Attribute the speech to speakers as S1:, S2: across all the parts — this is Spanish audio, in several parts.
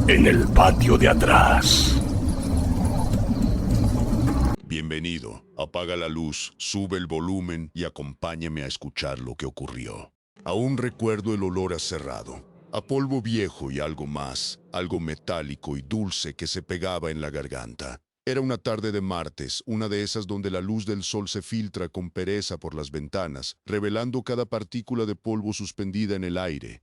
S1: en el patio de atrás.
S2: Bienvenido. Apaga la luz, sube el volumen y acompáñame a escuchar lo que ocurrió. Aún recuerdo el olor a cerrado, a polvo viejo y algo más, algo metálico y dulce que se pegaba en la garganta. Era una tarde de martes, una de esas donde la luz del sol se filtra con pereza por las ventanas, revelando cada partícula de polvo suspendida en el aire.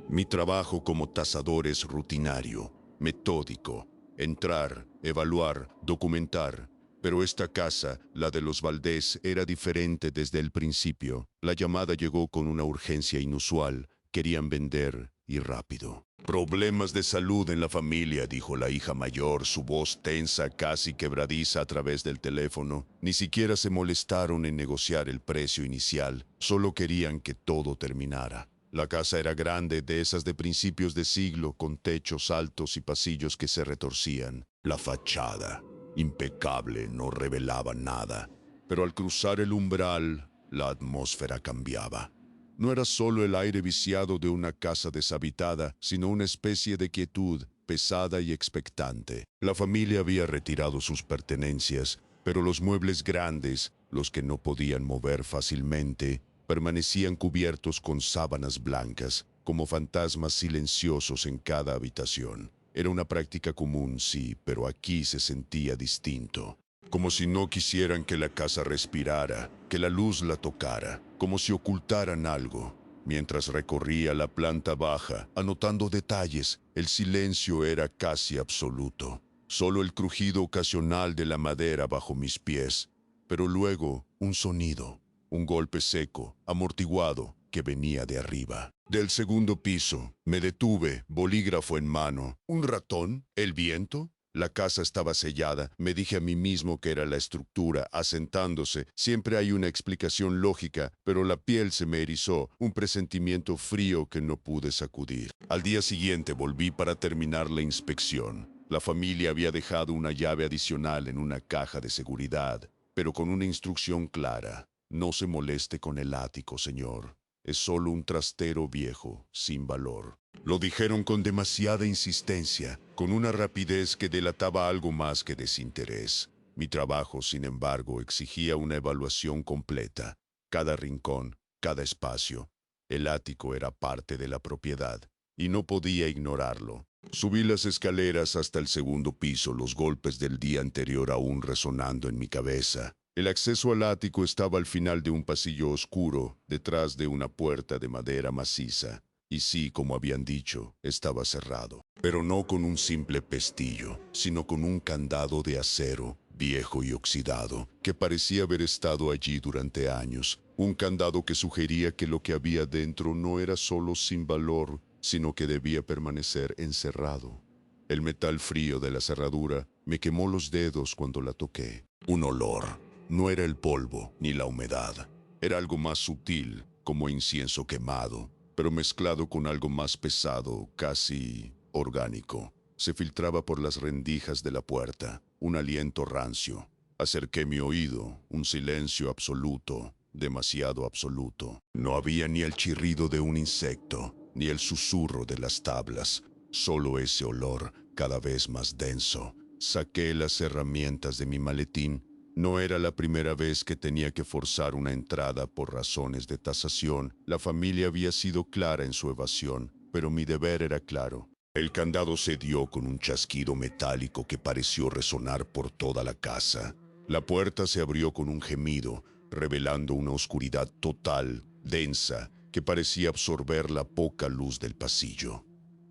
S2: Mi trabajo como tasador es rutinario, metódico. Entrar, evaluar, documentar. Pero esta casa, la de los Valdés, era diferente desde el principio. La llamada llegó con una urgencia inusual. Querían vender y rápido. Problemas de salud en la familia, dijo la hija mayor, su voz tensa, casi quebradiza a través del teléfono. Ni siquiera se molestaron en negociar el precio inicial, solo querían que todo terminara. La casa era grande, de esas de principios de siglo, con techos altos y pasillos que se retorcían. La fachada, impecable, no revelaba nada. Pero al cruzar el umbral, la atmósfera cambiaba. No era solo el aire viciado de una casa deshabitada, sino una especie de quietud, pesada y expectante. La familia había retirado sus pertenencias, pero los muebles grandes, los que no podían mover fácilmente, permanecían cubiertos con sábanas blancas, como fantasmas silenciosos en cada habitación. Era una práctica común, sí, pero aquí se sentía distinto. Como si no quisieran que la casa respirara, que la luz la tocara, como si ocultaran algo. Mientras recorría la planta baja, anotando detalles, el silencio era casi absoluto. Solo el crujido ocasional de la madera bajo mis pies, pero luego un sonido, un golpe seco, amortiguado, que venía de arriba. Del segundo piso, me detuve, bolígrafo en mano. ¿Un ratón? ¿El viento? La casa estaba sellada. Me dije a mí mismo que era la estructura, asentándose. Siempre hay una explicación lógica, pero la piel se me erizó, un presentimiento frío que no pude sacudir. Al día siguiente volví para terminar la inspección. La familia había dejado una llave adicional en una caja de seguridad, pero con una instrucción clara. No se moleste con el ático, señor. Es solo un trastero viejo, sin valor. Lo dijeron con demasiada insistencia, con una rapidez que delataba algo más que desinterés. Mi trabajo, sin embargo, exigía una evaluación completa. Cada rincón, cada espacio. El ático era parte de la propiedad, y no podía ignorarlo. Subí las escaleras hasta el segundo piso, los golpes del día anterior aún resonando en mi cabeza. El acceso al ático estaba al final de un pasillo oscuro, detrás de una puerta de madera maciza. Y sí, como habían dicho, estaba cerrado. Pero no con un simple pestillo, sino con un candado de acero, viejo y oxidado, que parecía haber estado allí durante años. Un candado que sugería que lo que había dentro no era solo sin valor, sino que debía permanecer encerrado. El metal frío de la cerradura me quemó los dedos cuando la toqué. Un olor. No era el polvo ni la humedad. Era algo más sutil, como incienso quemado, pero mezclado con algo más pesado, casi orgánico. Se filtraba por las rendijas de la puerta, un aliento rancio. Acerqué mi oído, un silencio absoluto, demasiado absoluto. No había ni el chirrido de un insecto, ni el susurro de las tablas, solo ese olor cada vez más denso. Saqué las herramientas de mi maletín. No era la primera vez que tenía que forzar una entrada por razones de tasación. La familia había sido clara en su evasión, pero mi deber era claro. El candado cedió con un chasquido metálico que pareció resonar por toda la casa. La puerta se abrió con un gemido, revelando una oscuridad total, densa, que parecía absorber la poca luz del pasillo.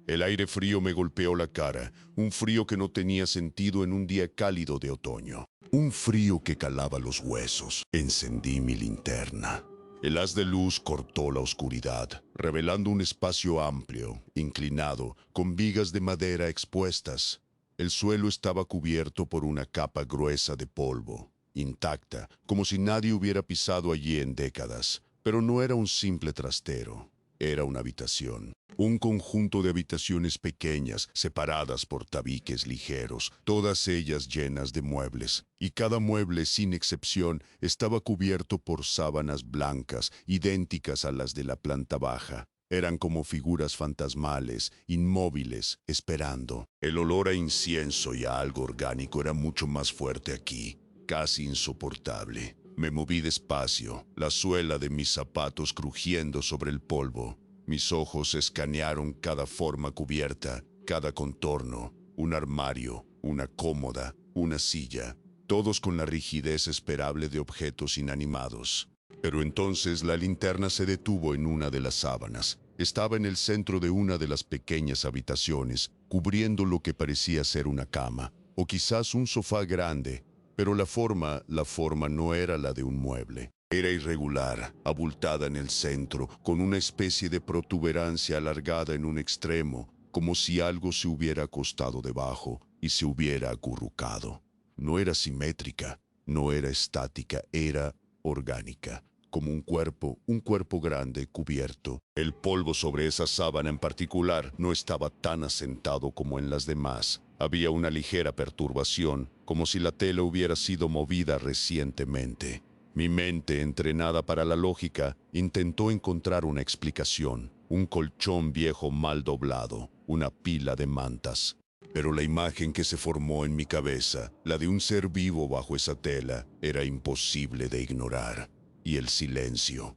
S2: El aire frío me golpeó la cara, un frío que no tenía sentido en un día cálido de otoño. Un frío que calaba los huesos. Encendí mi linterna. El haz de luz cortó la oscuridad, revelando un espacio amplio, inclinado, con vigas de madera expuestas. El suelo estaba cubierto por una capa gruesa de polvo, intacta, como si nadie hubiera pisado allí en décadas. Pero no era un simple trastero. Era una habitación. Un conjunto de habitaciones pequeñas, separadas por tabiques ligeros, todas ellas llenas de muebles, y cada mueble, sin excepción, estaba cubierto por sábanas blancas, idénticas a las de la planta baja. Eran como figuras fantasmales, inmóviles, esperando. El olor a incienso y a algo orgánico era mucho más fuerte aquí, casi insoportable. Me moví despacio, la suela de mis zapatos crujiendo sobre el polvo. Mis ojos escanearon cada forma cubierta, cada contorno, un armario, una cómoda, una silla, todos con la rigidez esperable de objetos inanimados. Pero entonces la linterna se detuvo en una de las sábanas. Estaba en el centro de una de las pequeñas habitaciones, cubriendo lo que parecía ser una cama, o quizás un sofá grande, pero la forma no era la de un mueble. Era irregular, abultada en el centro, con una especie de protuberancia alargada en un extremo, como si algo se hubiera acostado debajo y se hubiera acurrucado. No era simétrica, no era estática, era orgánica, como un cuerpo grande cubierto. El polvo sobre esa sábana en particular no estaba tan asentado como en las demás. Había una ligera perturbación, como si la tela hubiera sido movida recientemente. Mi mente, entrenada para la lógica, intentó encontrar una explicación. Un colchón viejo mal doblado, una pila de mantas. Pero la imagen que se formó en mi cabeza, la de un ser vivo bajo esa tela, era imposible de ignorar. Y el silencio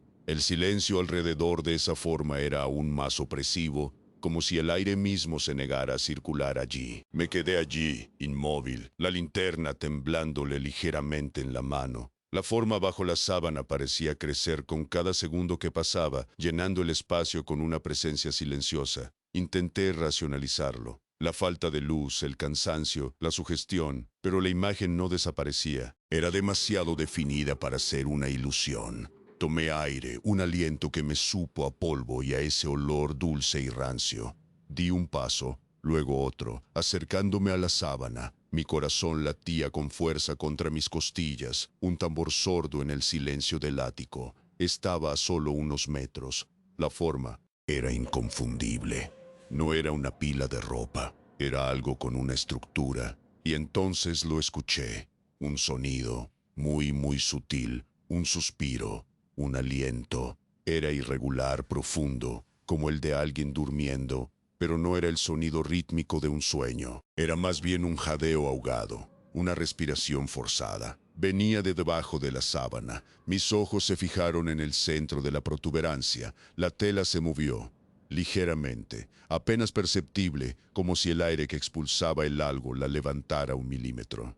S2: alrededor de esa forma era aún más opresivo, como si el aire mismo se negara a circular allí. Me quedé allí, inmóvil, la linterna temblándole ligeramente en la mano. La forma bajo la sábana parecía crecer con cada segundo que pasaba, llenando el espacio con una presencia silenciosa. Intenté racionalizarlo. La falta de luz, el cansancio, la sugestión, pero la imagen no desaparecía. Era demasiado definida para ser una ilusión. Tomé aire, un aliento que me supo a polvo y a ese olor dulce y rancio. Di un paso, luego otro, acercándome a la sábana. Mi corazón latía con fuerza contra mis costillas, un tambor sordo en el silencio del ático. Estaba a solo unos metros. La forma era inconfundible. No era una pila de ropa, era algo con una estructura. Y entonces lo escuché. Un sonido, muy sutil, un suspiro, un aliento. Era irregular, profundo, como el de alguien durmiendo, pero no era el sonido rítmico de un sueño. Era más bien un jadeo ahogado, una respiración forzada. Venía de debajo de la sábana. Mis ojos se fijaron en el centro de la protuberancia. La tela se movió. Ligeramente, apenas perceptible, como si el aire que expulsaba el algo la levantara un milímetro.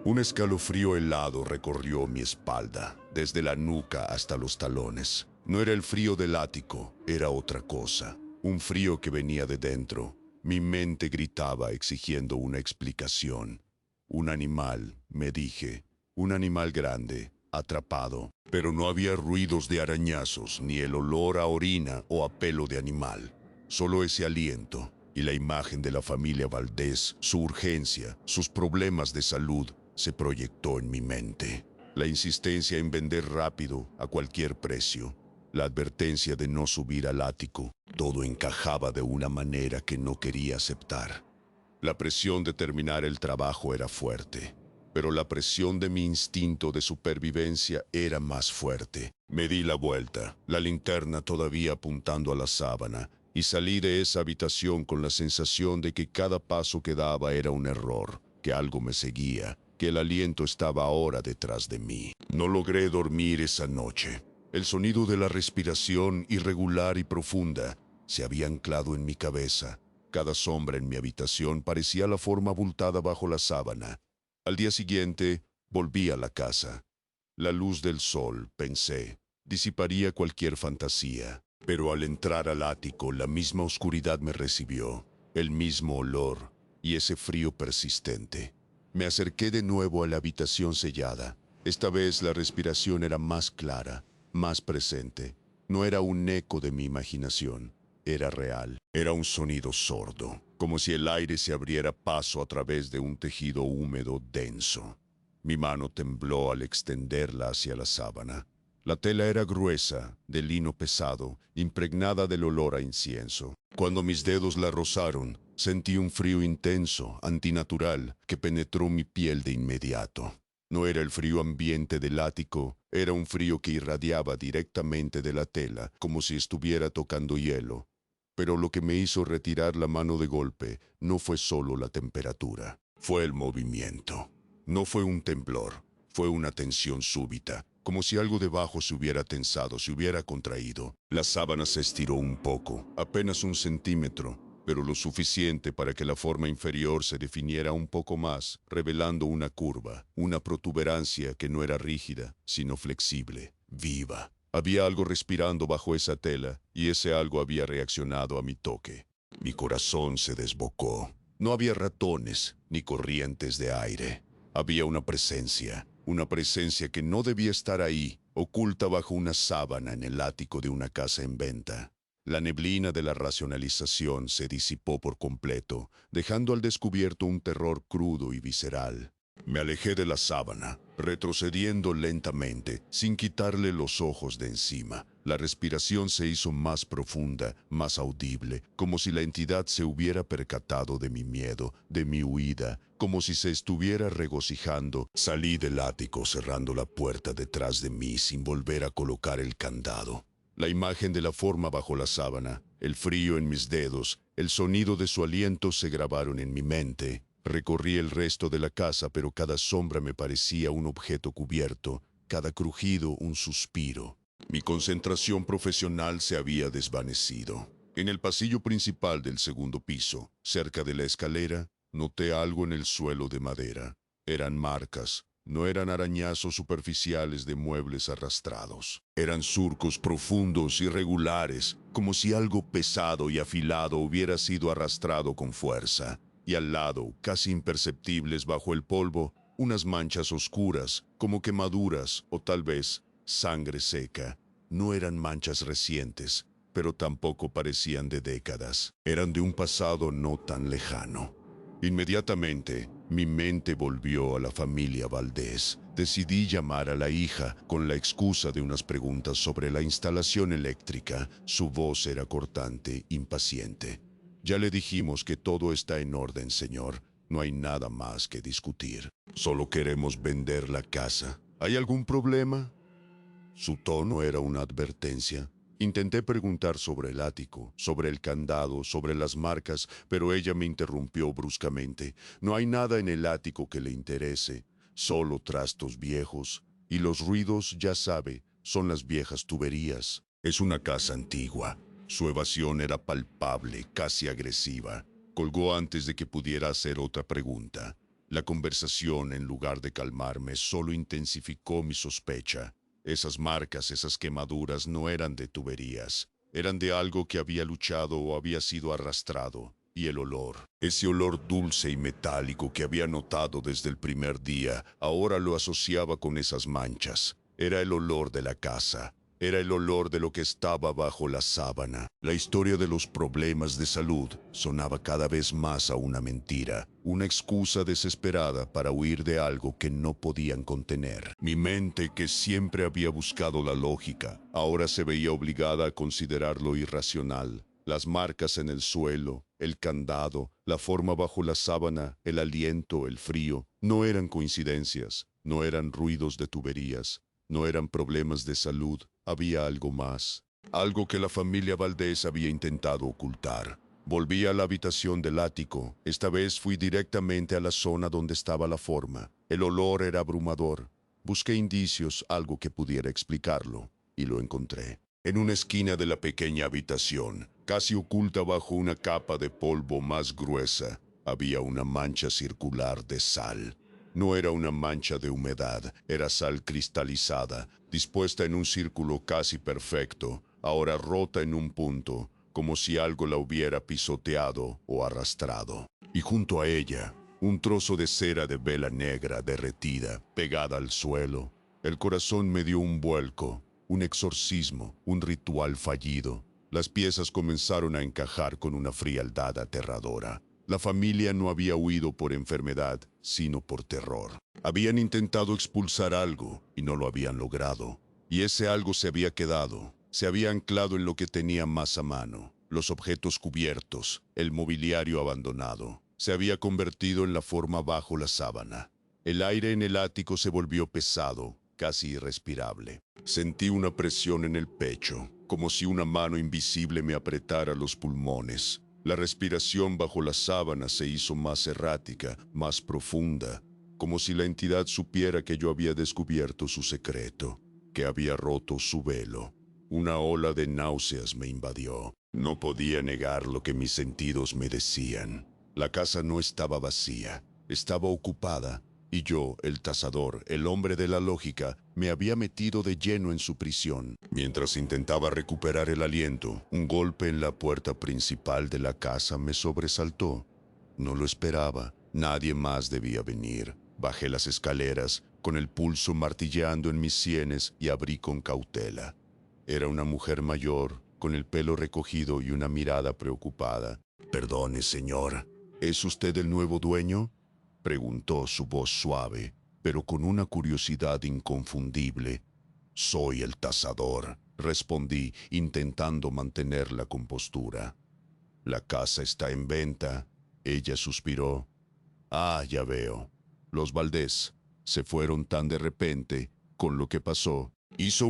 S2: Un escalofrío helado recorrió mi espalda, desde la nuca hasta los talones. No era el frío del ático, era otra cosa, un frío que venía de dentro. Mi mente gritaba exigiendo una explicación. Un animal, me dije, un animal grande, atrapado, pero no había ruidos de arañazos, ni el olor a orina o a pelo de animal. Solo ese aliento y la imagen de la familia Valdés, su urgencia, sus problemas de salud, se proyectó en mi mente. La insistencia en vender rápido, a cualquier precio. La advertencia de no subir al ático. Todo encajaba de una manera que no quería aceptar. La presión de terminar el trabajo era fuerte, pero la presión de mi instinto de supervivencia era más fuerte. Me di la vuelta, la linterna todavía apuntando a la sábana, y salí de esa habitación con la sensación de que cada paso que daba era un error, que algo me seguía, que el aliento estaba ahora detrás de mí. No logré dormir esa noche. El sonido de la respiración irregular y profunda se había anclado en mi cabeza. Cada sombra en mi habitación parecía la forma abultada bajo la sábana. Al día siguiente, volví a la casa. La luz del sol, pensé, disiparía cualquier fantasía. Pero al entrar al ático, la misma oscuridad me recibió, el mismo olor y ese frío persistente. Me acerqué de nuevo a la habitación sellada. Esta vez la respiración era más clara, más presente. No era un eco de mi imaginación. Era real. Era un sonido sordo, como si el aire se abriera paso a través de un tejido húmedo denso. Mi mano tembló al extenderla hacia la sábana. La tela era gruesa, de lino pesado, impregnada del olor a incienso. Cuando mis dedos la rozaron, sentí un frío intenso, antinatural, que penetró mi piel de inmediato. No era el frío ambiente del ático, Era un frío que irradiaba directamente de la tela, como si estuviera tocando hielo. Pero lo que me hizo retirar la mano de golpe no fue solo la temperatura, fue el movimiento. No fue un temblor, fue una tensión súbita, como si algo debajo se hubiera tensado, se hubiera contraído. La sábana se estiró un poco, apenas 1 centímetro, pero lo suficiente para que la forma inferior se definiera un poco más, revelando una curva, una protuberancia que no era rígida, sino flexible, viva. Había algo respirando bajo esa tela, y ese algo había reaccionado a mi toque. Mi corazón se desbocó. No había ratones, ni corrientes de aire. Había una presencia que no debía estar ahí, oculta bajo una sábana en el ático de una casa en venta. La neblina de la racionalización se disipó por completo, dejando al descubierto un terror crudo y visceral. Me alejé de la sábana, retrocediendo lentamente, sin quitarle los ojos de encima. La respiración se hizo más profunda, más audible, como si la entidad se hubiera percatado de mi miedo, de mi huida, como si se estuviera regocijando. Salí del ático cerrando la puerta detrás de mí sin volver a colocar el candado. La imagen de la forma bajo la sábana, el frío en mis dedos, el sonido de su aliento se grabaron en mi mente. Recorrí el resto de la casa, pero cada sombra me parecía un objeto cubierto, cada crujido un suspiro. Mi concentración profesional se había desvanecido. En el pasillo principal del segundo piso, cerca de la escalera, noté algo en el suelo de madera. Eran marcas, no eran arañazos superficiales de muebles arrastrados. Eran surcos profundos, irregulares, como si algo pesado y afilado hubiera sido arrastrado con fuerza. Y al lado, casi imperceptibles bajo el polvo, unas manchas oscuras, como quemaduras o tal vez sangre seca. No eran manchas recientes, pero tampoco parecían de décadas. Eran de un pasado no tan lejano. Inmediatamente, mi mente volvió a la familia Valdés. Decidí llamar a la hija con la excusa de unas preguntas sobre la instalación eléctrica. Su voz era cortante, impaciente. Ya le dijimos que todo está en orden, señor. No hay nada más que discutir. Solo queremos vender la casa. ¿Hay algún problema? Su tono era una advertencia. Intenté preguntar sobre el ático, sobre el candado, sobre las marcas, pero ella me interrumpió bruscamente. No hay nada en el ático que le interese, solo trastos viejos. Y los ruidos, ya sabe, son las viejas tuberías. Es una casa antigua. Su evasión era palpable, casi agresiva. Colgó antes de que pudiera hacer otra pregunta. La conversación, en lugar de calmarme, solo intensificó mi sospecha. Esas marcas, esas quemaduras no eran de tuberías. Eran de algo que había luchado o había sido arrastrado. Y el olor, ese olor dulce y metálico que había notado desde el primer día, ahora lo asociaba con esas manchas. Era el olor de la casa. Era el olor de lo que estaba bajo la sábana. La historia de los problemas de salud sonaba cada vez más a una mentira, una excusa desesperada para huir de algo que no podían contener. Mi mente, que siempre había buscado la lógica, ahora se veía obligada a considerar lo irracional. Las marcas en el suelo, el candado, la forma bajo la sábana, el aliento, el frío, no eran coincidencias, no eran ruidos de tuberías, no eran problemas de salud. Había algo más, algo que la familia Valdés había intentado ocultar. Volví a la habitación del ático. Esta vez fui directamente a la zona donde estaba la forma. El olor era abrumador. Busqué indicios, algo que pudiera explicarlo, y lo encontré. En una esquina de la pequeña habitación, casi oculta bajo una capa de polvo más gruesa, había una mancha circular de sal. No era una mancha de humedad, era sal cristalizada, dispuesta en un círculo casi perfecto, ahora rota en un punto, como si algo la hubiera pisoteado o arrastrado. Y junto a ella, un trozo de cera de vela negra derretida, pegada al suelo. El corazón me dio un vuelco, un exorcismo, un ritual fallido. Las piezas comenzaron a encajar con una frialdad aterradora. La familia no había huido por enfermedad, sino por terror. Habían intentado expulsar algo y no lo habían logrado. Y ese algo se había quedado, se había anclado en lo que tenía más a mano. Los objetos cubiertos, el mobiliario abandonado. Se había convertido en la forma bajo la sábana. El aire en el ático se volvió pesado, casi irrespirable. Sentí una presión en el pecho, como si una mano invisible me apretara los pulmones. La respiración bajo la sábana se hizo más errática, más profunda, como si la entidad supiera que yo había descubierto su secreto, que había roto su velo. Una ola de náuseas me invadió. No podía negar lo que mis sentidos me decían. La casa no estaba vacía, estaba ocupada, y yo, el tazador, el hombre de la lógica, me había metido de lleno en su prisión. Mientras intentaba recuperar el aliento, un golpe en la puerta principal de la casa me sobresaltó. No lo esperaba, nadie más debía venir. Bajé las escaleras, con el pulso martilleando en mis sienes, y abrí con cautela. Era una mujer mayor, con el pelo recogido y una mirada preocupada. «Perdone, señor, ¿es usted el nuevo dueño?», preguntó, su voz suave, pero con una curiosidad inconfundible. «Soy el tazador», respondí, intentando mantener la compostura. «La casa está en venta», ella suspiró. «Ah, ya veo. Los Valdés se fueron tan de repente con lo que pasó». Hizo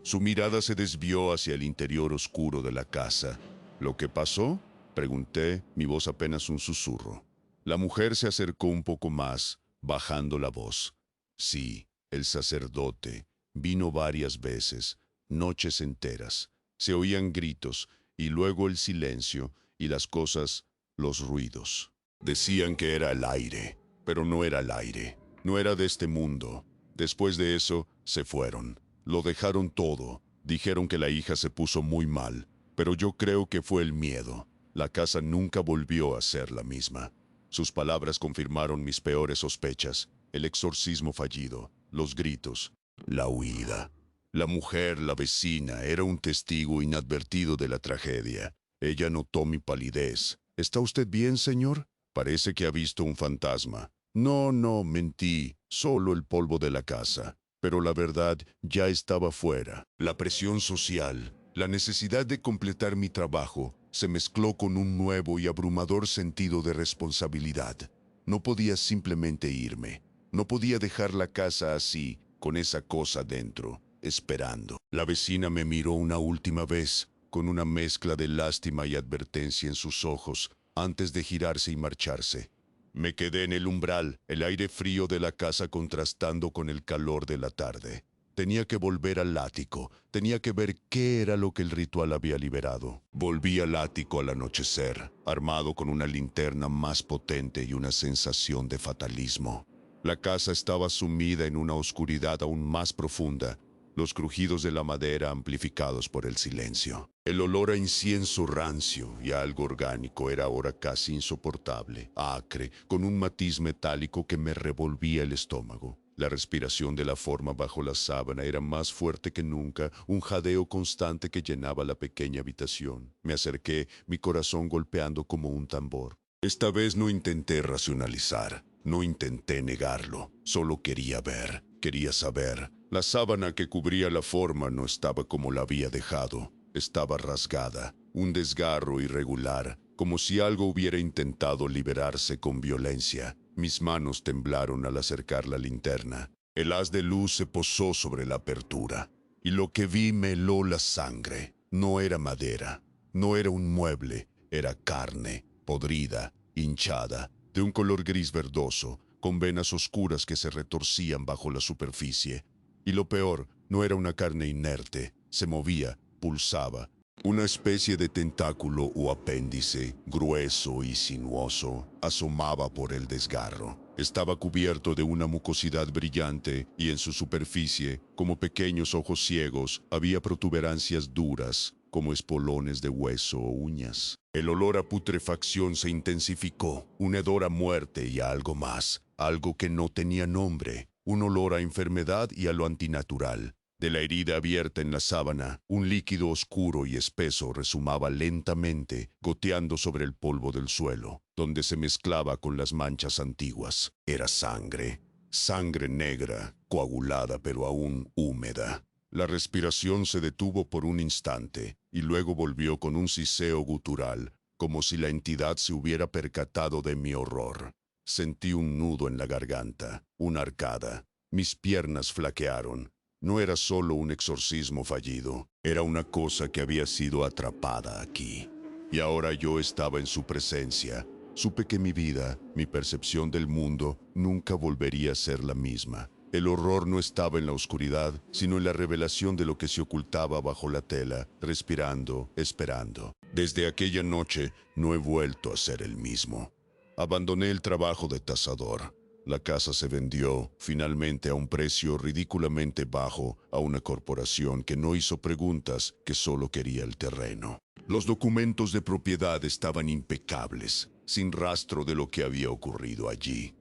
S2: su mirada se desvió hacia el interior oscuro de la casa. «¿Lo que pasó?», pregunté, mi voz apenas un susurro. La mujer se acercó un poco más, bajando la voz. «Sí, el sacerdote vino varias veces, noches enteras. Se oían gritos, y luego el silencio, y las cosas, los ruidos. Decían que era el aire, pero no era el aire. No era de este mundo. Después de eso, se fueron. Lo dejaron todo. Dijeron que la hija se puso muy mal, pero yo creo que fue el miedo. La casa nunca volvió a ser la misma». Sus palabras confirmaron mis peores sospechas. El exorcismo fallido, los gritos, la huida. La mujer, la vecina, era un testigo inadvertido de la tragedia. Ella notó mi palidez. «¿Está usted bien, señor? Parece que ha visto un fantasma». «No, no, mentí. Solo el polvo de la casa». Pero la verdad ya estaba fuera. La presión social, la necesidad de completar mi trabajo, se mezcló con un nuevo y abrumador sentido de responsabilidad. No podía simplemente irme. No podía dejar la casa así, con esa cosa dentro, esperando. La vecina me miró una última vez, con una mezcla de lástima y advertencia en sus ojos, antes de girarse y marcharse. Me quedé en el umbral, el aire frío de la casa contrastando con el calor de la tarde. Tenía que volver al ático, tenía que ver qué era lo que el ritual había liberado. Volví al ático al anochecer, armado con una linterna más potente y una sensación de fatalismo. La casa estaba sumida en una oscuridad aún más profunda, los crujidos de la madera amplificados por el silencio. El olor a incienso rancio y a algo orgánico era ahora casi insoportable, acre, con un matiz metálico que me revolvía el estómago. La respiración de la forma bajo la sábana era más fuerte que nunca, un jadeo constante que llenaba la pequeña habitación. Me acerqué, mi corazón golpeando como un tambor. Esta vez no intenté racionalizar, no intenté negarlo, solo quería ver, quería saber. La sábana que cubría la forma no estaba como la había dejado, estaba rasgada, un desgarro irregular, como si algo hubiera intentado liberarse con violencia. Mis manos temblaron al acercar la linterna. El haz de luz se posó sobre la apertura, y lo que vi me heló la sangre. No era madera, no era un mueble, era carne, podrida, hinchada, de un color gris verdoso, con venas oscuras que se retorcían bajo la superficie. Y lo peor, no era una carne inerte, se movía, pulsaba. Una especie de tentáculo o apéndice, grueso y sinuoso, asomaba por el desgarro. Estaba cubierto de una mucosidad brillante y en su superficie, como pequeños ojos ciegos, había protuberancias duras, como espolones de hueso o uñas. El olor a putrefacción se intensificó, un hedor a muerte y a algo más, algo que no tenía nombre, un olor a enfermedad y a lo antinatural. De la herida abierta en la sábana, un líquido oscuro y espeso resumaba lentamente, goteando sobre el polvo del suelo, donde se mezclaba con las manchas antiguas. Era sangre, sangre negra, coagulada pero aún húmeda. La respiración se detuvo por un instante, y luego volvió con un siseo gutural, como si la entidad se hubiera percatado de mi horror. Sentí un nudo en la garganta, una arcada. Mis piernas flaquearon. No era solo un exorcismo fallido, era una cosa que había sido atrapada aquí. Y ahora yo estaba en su presencia. Supe que mi vida, mi percepción del mundo, nunca volvería a ser la misma. El horror no estaba en la oscuridad, sino en la revelación de lo que se ocultaba bajo la tela, respirando, esperando. Desde aquella noche no he vuelto a ser el mismo. Abandoné el trabajo de tasador. La casa se vendió, finalmente, a un precio ridículamente bajo a una corporación que no hizo preguntas, que solo quería el terreno. Los documentos de propiedad estaban impecables, sin rastro de lo que había ocurrido allí.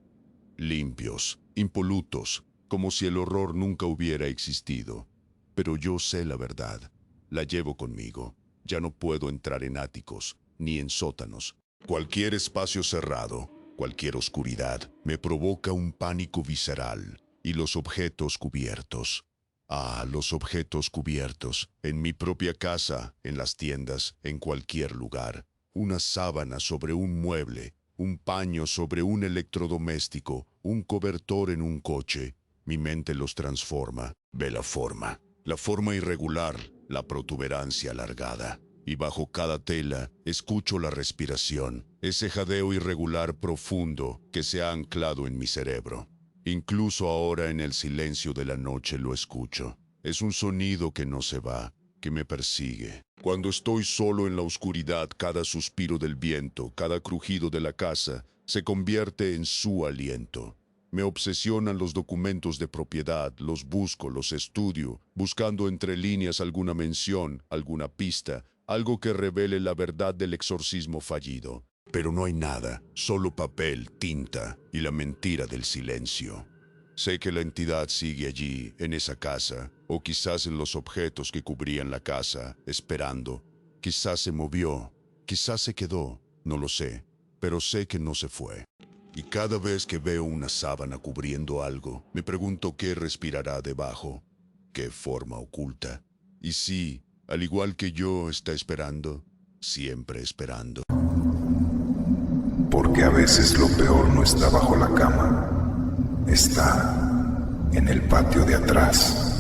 S2: Limpios, impolutos, como si el horror nunca hubiera existido. Pero yo sé la verdad, la llevo conmigo. Ya no puedo entrar en áticos, ni en sótanos. Cualquier espacio cerrado, cualquier oscuridad, me provoca un pánico visceral. Y los objetos cubiertos. Ah, los objetos cubiertos, en mi propia casa, en las tiendas, en cualquier lugar. Una sábana sobre un mueble, un paño sobre un electrodoméstico, un cobertor en un coche. Mi mente los transforma, ve la forma irregular, la protuberancia alargada. Y bajo cada tela escucho la respiración, ese jadeo irregular profundo que se ha anclado en mi cerebro. Incluso ahora en el silencio de la noche lo escucho. Es un sonido que no se va, que me persigue. Cuando estoy solo en la oscuridad, cada suspiro del viento, cada crujido de la casa, se convierte en su aliento. Me obsesionan los documentos de propiedad, los busco, los estudio, buscando entre líneas alguna mención, alguna pista, algo que revele la verdad del exorcismo fallido. Pero no hay nada, solo papel, tinta y la mentira del silencio. Sé que la entidad sigue allí, en esa casa, o quizás en los objetos que cubrían la casa, esperando. Quizás se movió, quizás se quedó, no lo sé, pero sé que no se fue. Y cada vez que veo una sábana cubriendo algo, me pregunto qué respirará debajo, qué forma oculta. Y sí, al igual que yo, está esperando, siempre esperando.
S3: Porque a veces lo peor no está bajo la cama, está en el patio de atrás.